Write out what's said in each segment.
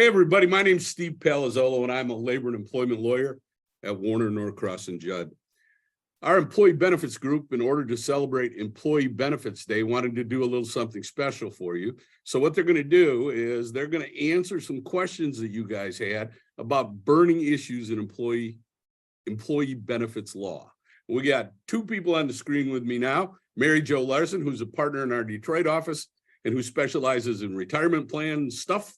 Hey, everybody, my name's Steve Palazzolo, and I'm a labor and employment lawyer at Warner, Norcross, and Judd. Our employee benefits group, in order to celebrate Employee Benefits Day, wanted to do a little something special for you. So what they're going to do is they're going to answer some questions that you guys had about burning issues in employee benefits law. We got two people on the screen with me now, Mary Jo Larson, who's a partner in our Detroit office and who specializes in retirement plan stuff,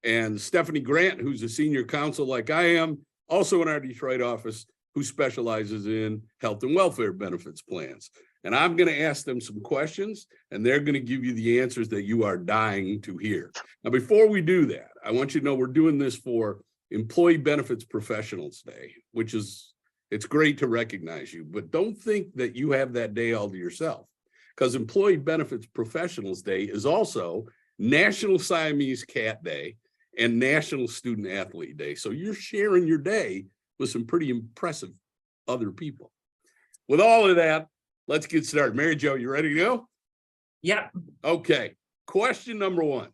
and Stephanie Grant, who's a senior counsel like I am, also in our Detroit office, who specializes in health and welfare benefits plans. And I'm going to ask them some questions, and they're going to give you the answers that you are dying to hear. Now, before we do that, I want you to know we're doing this for Employee Benefits Professionals Day, which is, it's great to recognize you, but don't think that you have that day all to yourself, because Employee Benefits Professionals Day is also National Siamese Cat Day and National Student Athlete Day. So you're sharing your day with some pretty impressive other people. With all of that, let's get started. Mary Jo, you ready to go? Yeah. Okay. Question number one.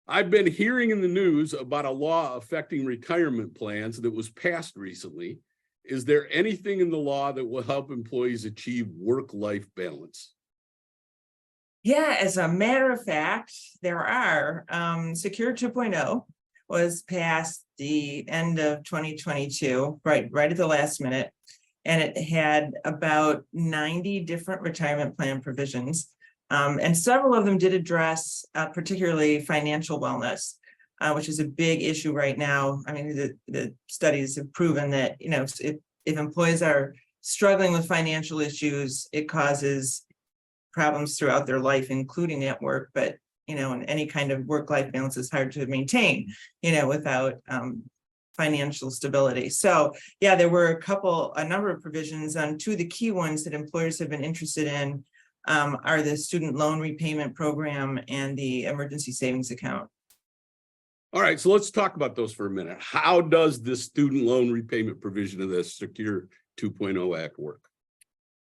I've been hearing in the news about a law affecting retirement plans that was passed recently. Is there anything in the law that will help employees achieve work-life balance? Yeah, as a matter of fact, there are. Secure 2.0 was passed the end of 2022, right at the last minute. And it had about 90 different retirement plan provisions. And several of them did address particularly financial wellness, which is a big issue right now. I mean, the studies have proven that, you know, if employees are struggling with financial issues, it causes problems throughout their life, including at work. But, you know, and any kind of work-life balance is hard to maintain, you know, without financial stability. So yeah, there were a number of provisions. Two of the key ones that employers have been interested in are the student loan repayment program and the emergency savings account. All right, so let's talk about those for a minute. How does the student loan repayment provision of the Secure 2.0 Act work?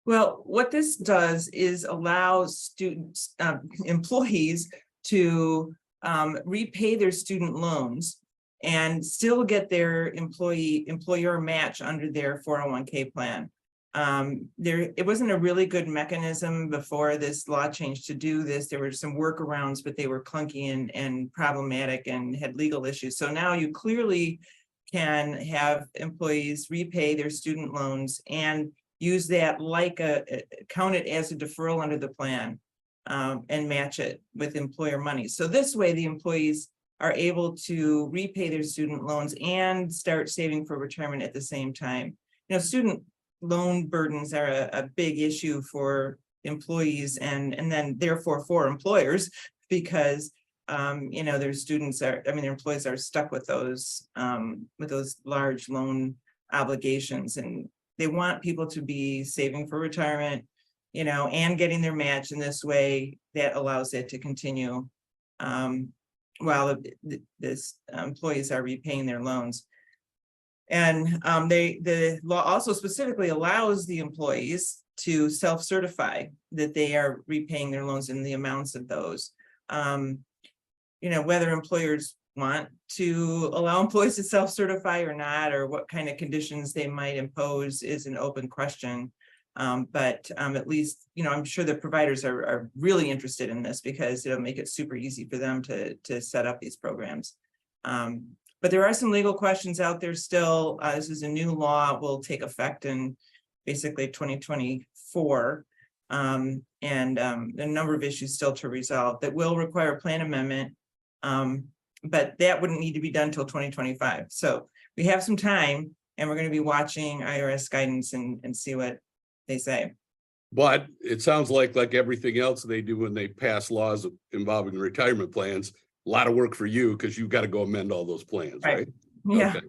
Well, what this does is allow students, employees to repay their student loans and still get their employer match under their 401k plan. It wasn't a really good mechanism before this law change to do this. There were some workarounds, but they were clunky and problematic and had legal issues. So now you clearly can have employees repay their student loans and use that count it as a deferral under the plan and match it with employer money. So this way the employees are able to repay their student loans and start saving for retirement at the same time. You know, student loan burdens are a big issue for employees and then therefore for employers, because you know, their employees are stuck with those large loan obligations, and they want people to be saving for retirement, you know, and getting their match in this way that allows it to continue while this employees are repaying their loans. And the law also specifically allows the employees to self-certify that they are repaying their loans and the amounts of those. You know, whether employers want to allow employees to self-certify or not, or what kind of conditions they might impose is an open question. But at least, you know, I'm sure the providers are really interested in this because it'll make it super easy for them to set up these programs. But there are some legal questions out there still. This is a new law, will take effect in basically 2024. And a number of issues still to resolve that will require a plan amendment. But that wouldn't need to be done until 2025. So we have some time, and we're going to be watching IRS guidance and see what they say. But it sounds like everything else they do when they pass laws involving retirement plans, a lot of work for you because you've got to go amend all those plans, right? Yeah. Okay.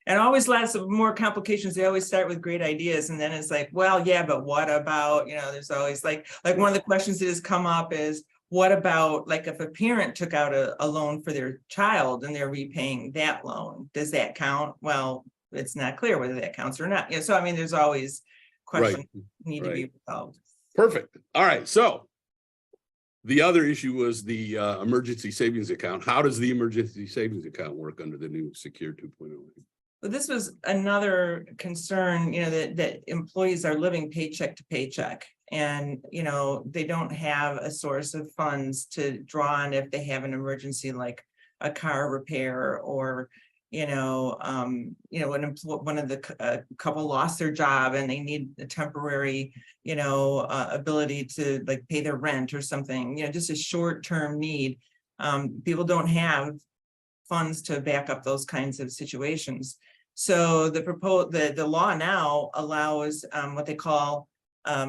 And always lots of more complications. They always start with great ideas, and then it's like, well, yeah, but what about, you know, there's always like one of the questions that has come up is, what about like if a parent took out a loan for their child and they're repaying that loan? Does that count? Well, it's not clear whether that counts or not. Yeah. So, I mean, there's always questions need to be resolved. Perfect. All right. So The other issue was the emergency savings account. How does the emergency savings account work under the new Secure 2.0? But this was another concern, that employees are living paycheck to paycheck. And, they don't have a source of funds to draw on if they have an emergency, like a car repair, or, one of the couple lost their job and they need a temporary, ability to like pay their rent or something, just a short-term need. People don't have funds to back up those kinds of situations. So the law now allows what they call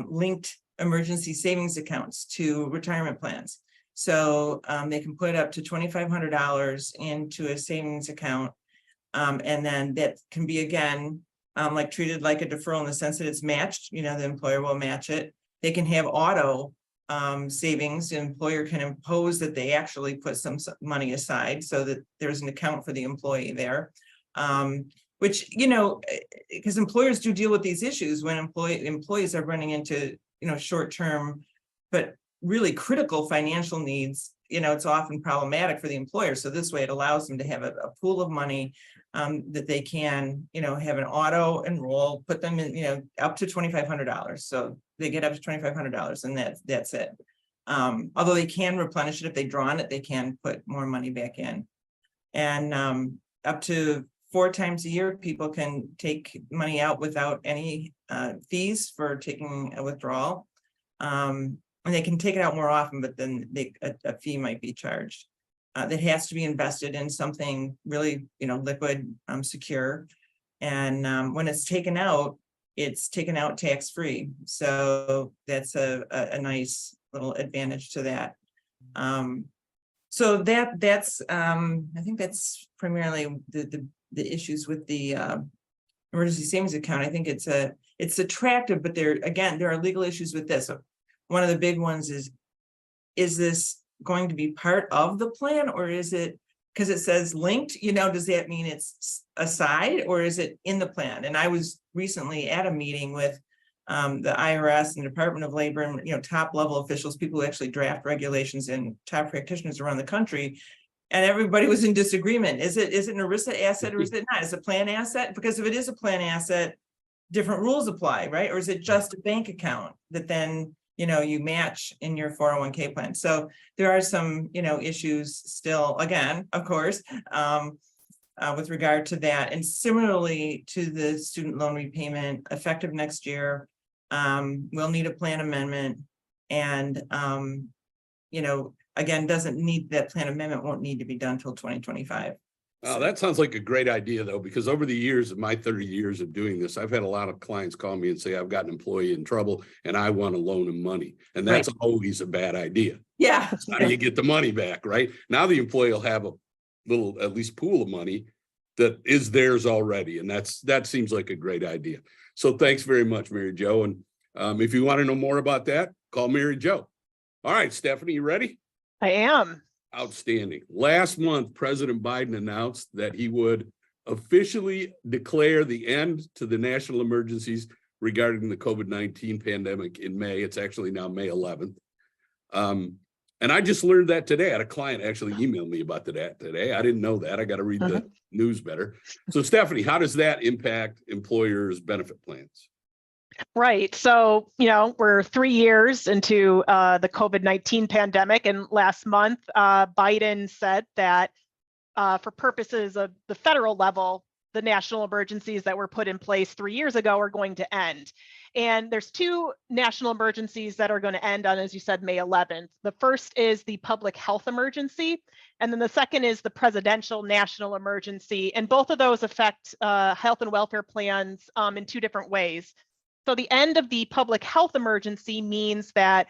linked emergency savings accounts to retirement plans. So they can put up to $2,500 into a savings account. And then that can be, again, like treated like a deferral in the sense that it's matched, the employer will match it. They can have auto savings. The employer can impose that they actually put some money aside so that there's an account for the employee there. Which, because employers do deal with these issues when employees are running into, short-term, but really critical financial needs, it's often problematic for the employer. So this way it allows them to have a pool of money that they can, have an auto enroll, put them in, up to $2,500. So they get up to $2,500 and that's it. Although they can replenish it if they draw on it, they can put more money back in. And up to 4 times a year, people can take money out without any fees for taking a withdrawal. And they can take it out more often, but then a fee might be charged. That has to be invested in something really, liquid, secure. And when it's taken out tax-free. So that's a nice little advantage to that. So that's I think that's primarily the issues with the emergency savings account. I think it's attractive, but there are legal issues with this. So one of the big ones is this going to be part of the plan, or is it, because it says linked, does that mean it's aside, or is it in the plan? And I was recently at a meeting with the IRS and Department of Labor and, top level officials, people who actually draft regulations and top practitioners around the country. And everybody was in disagreement. Is it an ERISA asset or is it not? Is it a plan asset? Because if it is a plan asset, different rules apply, right? Or is it just a bank account that then, you match in your 401k plan? So there are some, issues still, again, of course, with regard to that. And similarly to the student loan repayment, effective next year, we'll need a plan amendment. And, again, that plan amendment won't need to be done till 2025. Oh, that sounds like a great idea, though, because over the years of my 30 years of doing this, I've had a lot of clients call me and say, I've got an employee in trouble and I want to loan him money. And that's always a bad idea. Yeah. How do you get the money back, right? Now the employee will have a little, at least pool of money that is theirs already. And that seems like a great idea. So thanks very much, Mary Jo. And if you want to know more about that, call Mary Jo. All right, Stephanie, you ready? I am. Outstanding. Last month, President Biden announced that he would officially declare the end to the national emergencies regarding the COVID-19 pandemic in May. It's actually now May 11th. And I just learned that today. I had a client actually email me about that today. I didn't know that. I got to read the news better. So Stephanie, how does that impact employers' benefit plans? Right. So, we're 3 years into the COVID-19 pandemic. And last month, Biden said that for purposes of the federal level, the national emergencies that were put in place 3 years ago are going to end. And there's 2 national emergencies that are going to end on, as you said, May 11th. The first is the public health emergency. And then the second is the presidential national emergency. And both of those affect health and welfare plans in 2 different ways. So the end of the public health emergency means that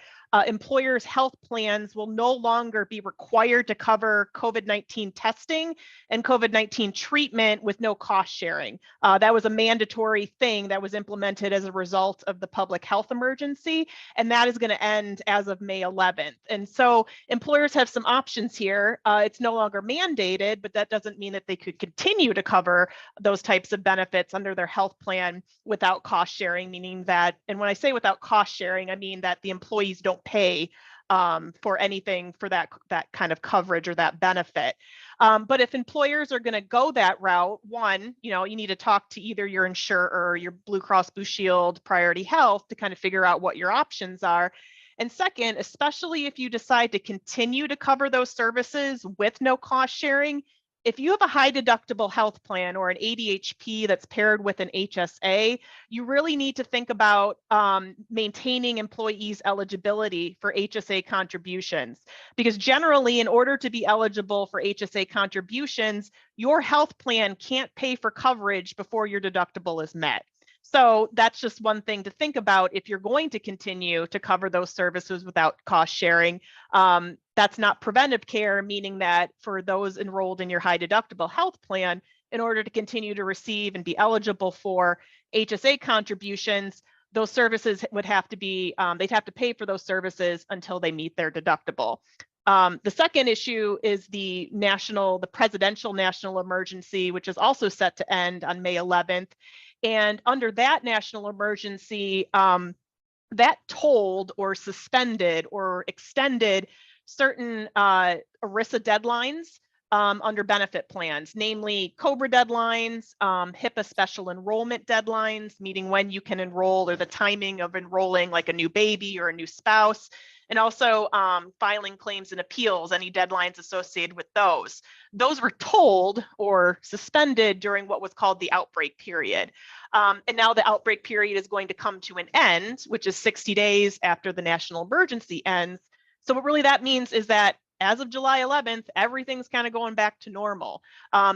employers' health plans will no longer be required to cover COVID-19 testing and COVID-19 treatment with no cost sharing. That was a mandatory thing that was implemented as a result of the public health emergency, and that is going to end as of May 11th. And so employers have some options here. It's no longer mandated, but that doesn't mean that they could continue to cover those types of benefits under their health plan without cost sharing, meaning that, and when I say without cost sharing, I mean that the employees don't pay for anything for that kind of coverage or that benefit. But if employers are going to go that route, one, you need to talk to either your insurer, your Blue Cross Blue Shield, Priority Health to kind of figure out what your options are. And second, especially if you decide to continue to cover those services with no cost sharing, if you have a high deductible health plan or an ADHP that's paired with an HSA, you really need to think about maintaining employees' eligibility for HSA contributions. Because generally, in order to be eligible for HSA contributions, your health plan can't pay for coverage before your deductible is met. So that's just one thing to think about if you're going to continue to cover those services without cost sharing. That's not preventive care, meaning that for those enrolled in your high deductible health plan, in order to continue to receive and be eligible for HSA contributions, those services would have to be, they'd have to pay for those services until they meet their deductible. The second issue is the presidential national emergency, which is also set to end on May 11th. And under that national emergency, that told or suspended or extended certain ERISA deadlines under benefit plans, namely COBRA deadlines, HIPAA special enrollment deadlines, meaning when you can enroll or the timing of enrolling like a new baby or a new spouse, and also filing claims and appeals, any deadlines associated with those. Those were told or suspended during what was called the outbreak period. And now the outbreak period is going to come to an end, which is 60 days after the national emergency ends. So what really that means is that as of July 11th, everything's kind of going back to normal,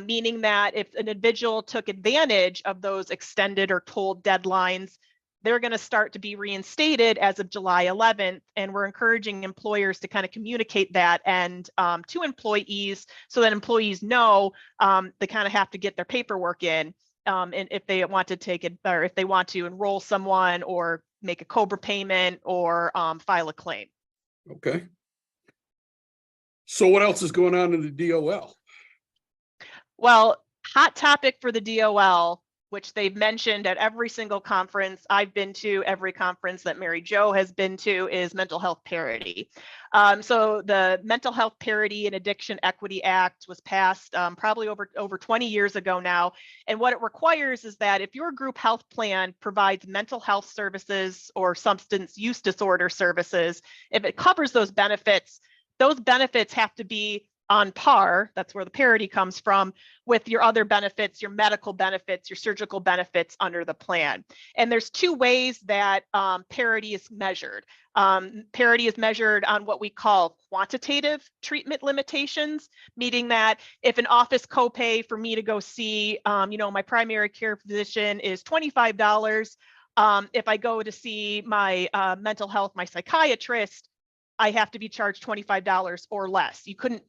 meaning that if an individual took advantage of those extended or told deadlines, they're going to start to be reinstated as of July 11th. And we're encouraging employers to kind of communicate that and to employees so that employees know they kind of have to get their paperwork in. And if they want to take it, or if they want to enroll someone or make a COBRA payment or file a claim. Okay. So what else is going on in the DOL? Well, hot topic for the DOL, which they've mentioned at every single conference I've been to, every conference that Mary Jo has been to, is mental health parity. So the Mental Health Parity and Addiction Equity Act was passed probably over 20 years ago now. And what it requires is that if your group health plan provides mental health services or substance use disorder services, if it covers those benefits have to be on par, that's where the parity comes from, with your other benefits, your medical benefits, your surgical benefits under the plan. And there's two ways that parity is measured. Parity is measured on what we call quantitative treatment limitations, meaning that if an office copay for me to go see, my primary care physician is $25, if I go to see my mental health, my psychiatrist, I have to be charged $25 or less.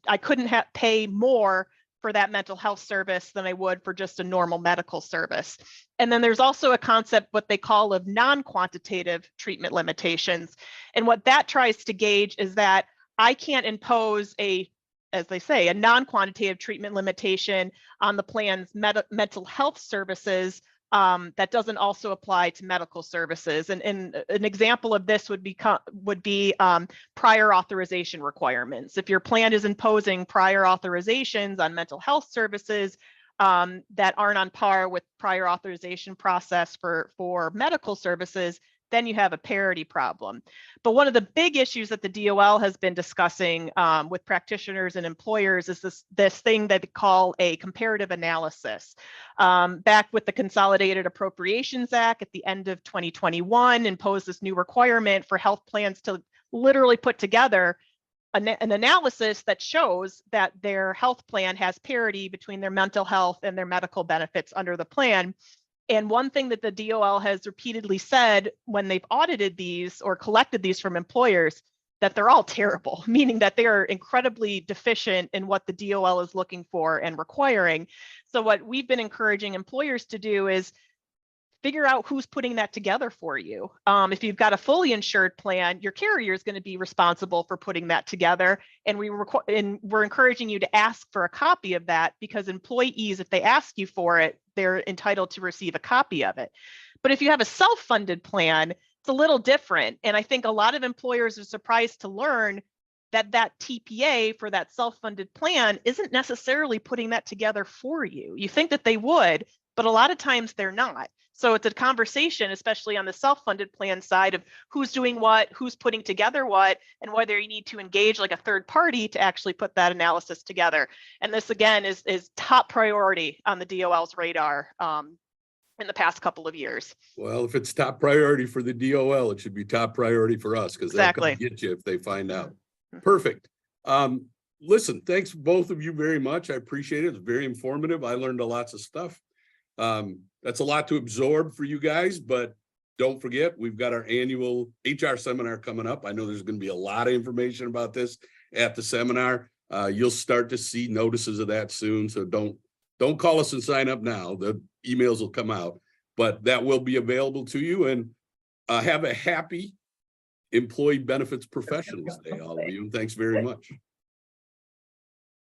I couldn't pay more for that mental health service than I would for just a normal medical service. And then there's also a concept, what they call of non-quantitative treatment limitations. And what that tries to gauge is that I can't impose as they say, a non-quantitative treatment limitation on the plan's mental health services that doesn't also apply to medical services. And an example of this would be prior authorization requirements. If your plan is imposing prior authorizations on mental health services that aren't on par with prior authorization process for medical services, then you have a parity problem. But one of the big issues that the DOL has been discussing with practitioners and employers is this thing that they call a comparative analysis. Back with the Consolidated Appropriations Act at the end of 2021, imposed this new requirement for health plans to literally put together an analysis that shows that their health plan has parity between their mental health and their medical benefits under the plan. And one thing that the DOL has repeatedly said when they've audited these or collected these from employers, that they're all terrible, meaning that they are incredibly deficient in what the DOL is looking for and requiring. So what we've been encouraging employers to do is figure out who's putting that together for you. If you've got a fully insured plan, your carrier is going to be responsible for putting that together. And we're encouraging you to ask for a copy of that, because employees, if they ask you for it, they're entitled to receive a copy of it. But if you have a self-funded plan, it's a little different. And I think a lot of employers are surprised to learn that that TPA for that self-funded plan isn't necessarily putting that together for you. You think that they would, but a lot of times they're not. So it's a conversation, especially on the self-funded plan side, of who's doing what, who's putting together what, and whether you need to engage like a third party to actually put that analysis together. And this, again, is top priority on the DOL's radar in the past couple of years. Well, if it's top priority for the DOL, it should be top priority for us, because they'll come Exactly. get you if they find out. Perfect. Listen, thanks both of you very much. I appreciate it. It's very informative. I learned lots of stuff. That's a lot to absorb for you guys, but don't forget, we've got our annual HR seminar coming up. I know there's going to be a lot of information about this at the seminar. You'll start to see notices of that soon. So don't call us and sign up now. The emails will come out, but that will be available to you. And have a happy Employee Benefits Professionals Day, all of you. And thanks very much.